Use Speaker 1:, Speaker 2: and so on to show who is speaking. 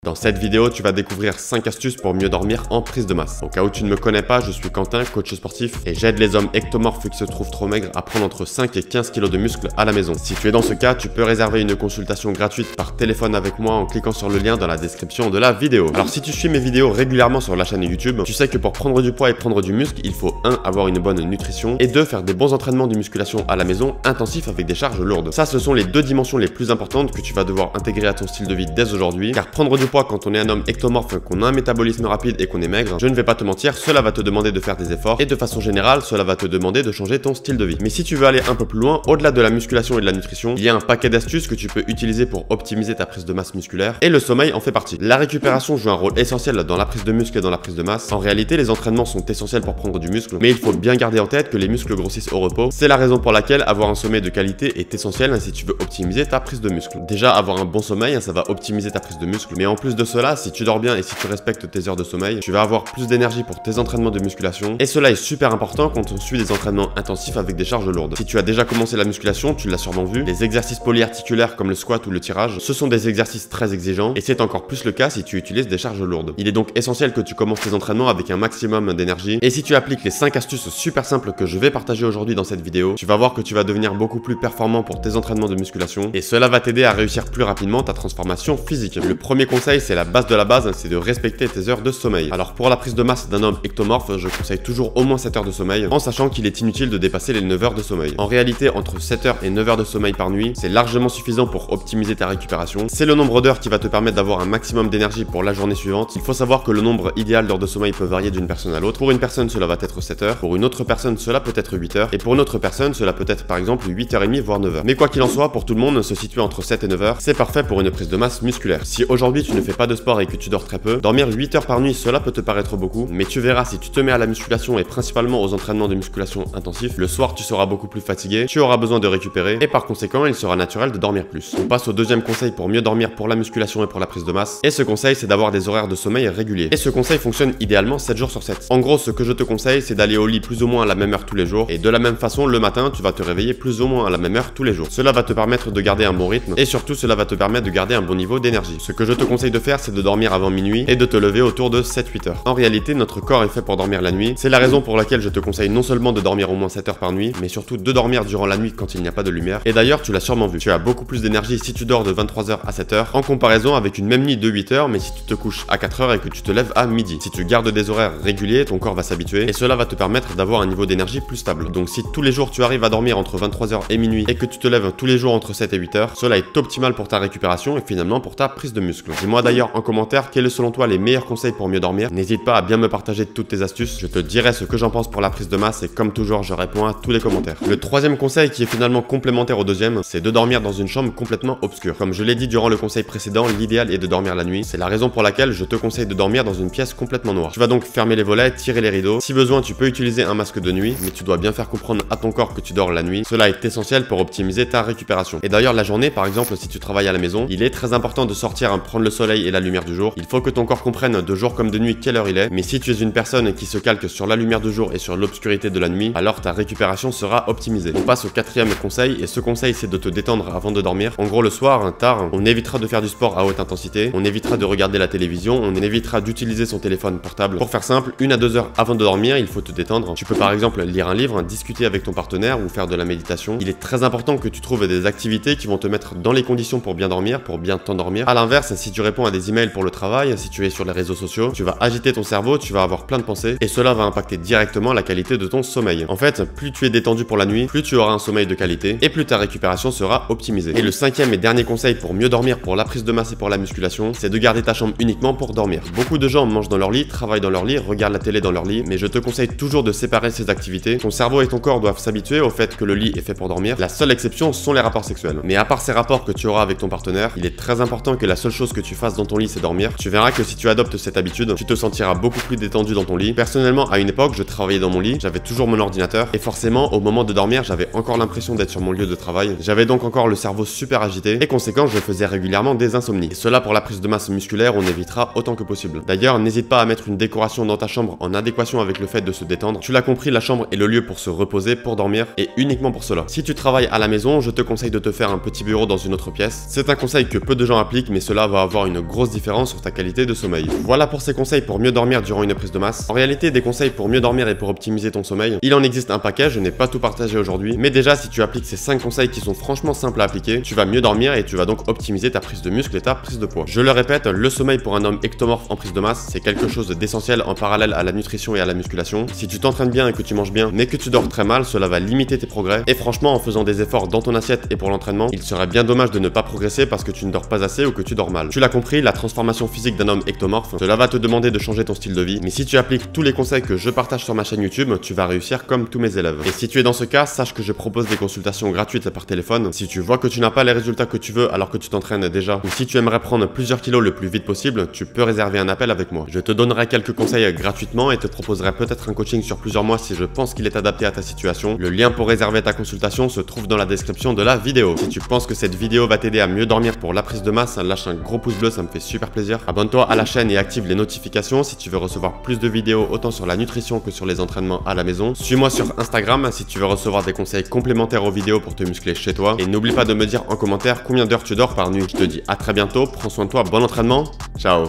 Speaker 1: Dans cette vidéo, tu vas découvrir 5 astuces pour mieux dormir en prise de masse. Au cas où tu ne me connais pas, je suis Quentin, coach sportif, et j'aide les hommes ectomorphes qui se trouvent trop maigres à prendre entre 5 et 15 kg de muscles à la maison. Si tu es dans ce cas, tu peux réserver une consultation gratuite par téléphone avec moi en cliquant sur le lien dans la description de la vidéo. Alors si tu suis mes vidéos régulièrement sur la chaîne YouTube, tu sais que pour prendre du poids et prendre du muscle, il faut 1. Avoir une bonne nutrition et 2. Faire des bons entraînements de musculation à la maison intensifs avec des charges lourdes. Ça, ce sont les 2 dimensions les plus importantes que tu vas devoir intégrer à ton style de vie dès aujourd'hui, car prendre du poids quand on est un homme ectomorphe, qu'on a un métabolisme rapide et qu'on est maigre, je ne vais pas te mentir, cela va te demander de faire des efforts et de façon générale, cela va te demander de changer ton style de vie. Mais si tu veux aller un peu plus loin, au-delà de la musculation et de la nutrition, il y a un paquet d'astuces que tu peux utiliser pour optimiser ta prise de masse musculaire et le sommeil en fait partie. La récupération joue un rôle essentiel dans la prise de muscle et dans la prise de masse. En réalité, les entraînements sont essentiels pour prendre du muscle, mais il faut bien garder en tête que les muscles grossissent au repos. C'est la raison pour laquelle avoir un sommeil de qualité est essentiel si tu veux optimiser ta prise de muscle. Déjà, avoir un bon sommeil, ça va optimiser ta prise de muscle, mais en plus de cela, si tu dors bien et si tu respectes tes heures de sommeil, tu vas avoir plus d'énergie pour tes entraînements de musculation, et cela est super important quand on suit des entraînements intensifs avec des charges lourdes. Si tu as déjà commencé la musculation, tu l'as sûrement vu, les exercices polyarticulaires comme le squat ou le tirage, ce sont des exercices très exigeants, et c'est encore plus le cas si tu utilises des charges lourdes. Il est donc essentiel que tu commences tes entraînements avec un maximum d'énergie, et si tu appliques les 5 astuces super simples que je vais partager aujourd'hui dans cette vidéo, tu vas voir que tu vas devenir beaucoup plus performant pour tes entraînements de musculation, et cela va t'aider à réussir plus rapidement ta transformation physique. Le premier conseil, c'est la base de la base, c'est de respecter tes heures de sommeil. Alors pour la prise de masse d'un homme ectomorphe, je conseille toujours au moins 7 heures de sommeil, en sachant qu'il est inutile de dépasser les 9 heures de sommeil. En réalité, entre 7 heures et 9 heures de sommeil par nuit, c'est largement suffisant pour optimiser ta récupération. C'est le nombre d'heures qui va te permettre d'avoir un maximum d'énergie pour la journée suivante. Il faut savoir que le nombre idéal d'heures de sommeil peut varier d'une personne à l'autre. Pour une personne, cela va être 7 heures, pour une autre personne, cela peut être 8 heures, et pour une autre personne, cela peut être par exemple 8h30 voire 9 heures. Mais quoi qu'il en soit, pour tout le monde, se situer entre 7 et 9 heures, c'est parfait pour une prise de masse musculaire. Si aujourd'hui tu ne fais pas de sport et que tu dors très peu, dormir 8 heures par nuit, cela peut te paraître beaucoup, mais tu verras, si tu te mets à la musculation et principalement aux entraînements de musculation intensifs, le soir tu seras beaucoup plus fatigué, tu auras besoin de récupérer et par conséquent il sera naturel de dormir plus. On passe au deuxième conseil pour mieux dormir pour la musculation et pour la prise de masse, et ce conseil c'est d'avoir des horaires de sommeil réguliers. Et ce conseil fonctionne idéalement 7 jours sur 7. En gros, ce que je te conseille, c'est d'aller au lit plus ou moins à la même heure tous les jours, et de la même façon le matin tu vas te réveiller plus ou moins à la même heure tous les jours. Cela va te permettre de garder un bon rythme et surtout cela va te permettre de garder un bon niveau d'énergie. Ce que je te conseille de faire, c'est de dormir avant minuit et de te lever autour de 7-8 heures. En réalité, notre corps est fait pour dormir la nuit. C'est la raison pour laquelle je te conseille non seulement de dormir au moins 7 heures par nuit, mais surtout de dormir durant la nuit quand il n'y a pas de lumière. Et d'ailleurs, tu l'as sûrement vu, tu as beaucoup plus d'énergie si tu dors de 23 heures à 7 heures en comparaison avec une même nuit de 8 heures, mais si tu te couches à 4 heures et que tu te lèves à midi. Si tu gardes des horaires réguliers, ton corps va s'habituer et cela va te permettre d'avoir un niveau d'énergie plus stable. Donc si tous les jours tu arrives à dormir entre 23 heures et minuit et que tu te lèves tous les jours entre 7 et 8 heures, cela est optimal pour ta récupération et finalement pour ta prise de muscle. Dis-moi d'ailleurs en commentaire quels sont selon toi les meilleurs conseils pour mieux dormir. N'hésite pas à bien me partager toutes tes astuces, je te dirai ce que j'en pense pour la prise de masse et comme toujours je réponds à tous les commentaires. Le troisième conseil qui est finalement complémentaire au deuxième, c'est de dormir dans une chambre complètement obscure. Comme je l'ai dit durant le conseil précédent, l'idéal est de dormir la nuit. C'est la raison pour laquelle je te conseille de dormir dans une pièce complètement noire. Tu vas donc fermer les volets, tirer les rideaux. Si besoin, tu peux utiliser un masque de nuit, mais tu dois bien faire comprendre à ton corps que tu dors la nuit. Cela est essentiel pour optimiser ta récupération. Et d'ailleurs, la journée, par exemple, si tu travailles à la maison, il est très important de sortir, prendre le soleil et la lumière du jour. Il faut que ton corps comprenne de jour comme de nuit quelle heure il est. Mais si tu es une personne qui se calque sur la lumière du jour et sur l'obscurité de la nuit, alors ta récupération sera optimisée. On passe au quatrième conseil, et ce conseil c'est de te détendre avant de dormir. En gros, le soir, tard, on évitera de faire du sport à haute intensité, on évitera de regarder la télévision, on évitera d'utiliser son téléphone portable. Pour faire simple, 1 à 2 heures avant de dormir, il faut te détendre. Tu peux par exemple lire un livre, discuter avec ton partenaire ou faire de la méditation. Il est très important que tu trouves des activités qui vont te mettre dans les conditions pour bien dormir, pour bien t'endormir. À l'inverse, si tu réponds à des emails pour le travail, si tu es sur les réseaux sociaux, tu vas agiter ton cerveau, tu vas avoir plein de pensées et cela va impacter directement la qualité de ton sommeil. En fait, plus tu es détendu pour la nuit, plus tu auras un sommeil de qualité et plus ta récupération sera optimisée. Et le cinquième et dernier conseil pour mieux dormir pour la prise de masse et pour la musculation, c'est de garder ta chambre uniquement pour dormir. Beaucoup de gens mangent dans leur lit, travaillent dans leur lit, regardent la télé dans leur lit, mais je te conseille toujours de séparer ces activités. Ton cerveau et ton corps doivent s'habituer au fait que le lit est fait pour dormir. La seule exception sont les rapports sexuels. Mais à part ces rapports que tu auras avec ton partenaire, il est très important que la seule chose que tu fasses dans ton lit c'est dormir. Tu verras que si tu adoptes cette habitude, tu te sentiras beaucoup plus détendu dans ton lit. Personnellement, à une époque, je travaillais dans mon lit, j'avais toujours mon ordinateur et forcément, au moment de dormir, j'avais encore l'impression d'être sur mon lieu de travail. J'avais donc encore le cerveau super agité et conséquent, je faisais régulièrement des insomnies. Et cela pour la prise de masse musculaire, on évitera autant que possible. D'ailleurs, n'hésite pas à mettre une décoration dans ta chambre en adéquation avec le fait de se détendre. Tu l'as compris, la chambre est le lieu pour se reposer, pour dormir et uniquement pour cela. Si tu travailles à la maison, je te conseille de te faire un petit bureau dans une autre pièce. C'est un conseil que peu de gens appliquent, mais cela va avoir une grosse différence sur ta qualité de sommeil. Voilà pour ces conseils pour mieux dormir durant une prise de masse. En réalité, des conseils pour mieux dormir et pour optimiser ton sommeil, il en existe un paquet, je n'ai pas tout partagé aujourd'hui, mais déjà si tu appliques ces 5 conseils qui sont franchement simples à appliquer, tu vas mieux dormir et tu vas donc optimiser ta prise de muscle et ta prise de poids. Je le répète, le sommeil pour un homme ectomorphe en prise de masse, c'est quelque chose d'essentiel en parallèle à la nutrition et à la musculation. Si tu t'entraînes bien et que tu manges bien, mais que tu dors très mal, cela va limiter tes progrès. Et franchement, en faisant des efforts dans ton assiette et pour l'entraînement, il serait bien dommage de ne pas progresser parce que tu ne dors pas assez ou que tu dors mal. Tu l'as compris, la transformation physique d'un homme ectomorphe, cela va te demander de changer ton style de vie, mais si tu appliques tous les conseils que je partage sur ma chaîne YouTube, tu vas réussir comme tous mes élèves. Et si tu es dans ce cas, sache que je propose des consultations gratuites par téléphone. Si tu vois que tu n'as pas les résultats que tu veux alors que tu t'entraînes déjà, ou si tu aimerais prendre plusieurs kilos le plus vite possible, tu peux réserver un appel avec moi. Je te donnerai quelques conseils gratuitement et te proposerai peut-être un coaching sur plusieurs mois si je pense qu'il est adapté à ta situation. Le lien pour réserver ta consultation se trouve dans la description de la vidéo. Si tu penses que cette vidéo va t'aider à mieux dormir pour la prise de masse, lâche un gros pouce bleu, ça me fait super plaisir. Abonne-toi à la chaîne et active les notifications si tu veux recevoir plus de vidéos autant sur la nutrition que sur les entraînements à la maison. Suis-moi sur Instagram si tu veux recevoir des conseils complémentaires aux vidéos pour te muscler chez toi. Et n'oublie pas de me dire en commentaire combien d'heures tu dors par nuit. Je te dis à très bientôt, prends soin de toi, bon entraînement, ciao.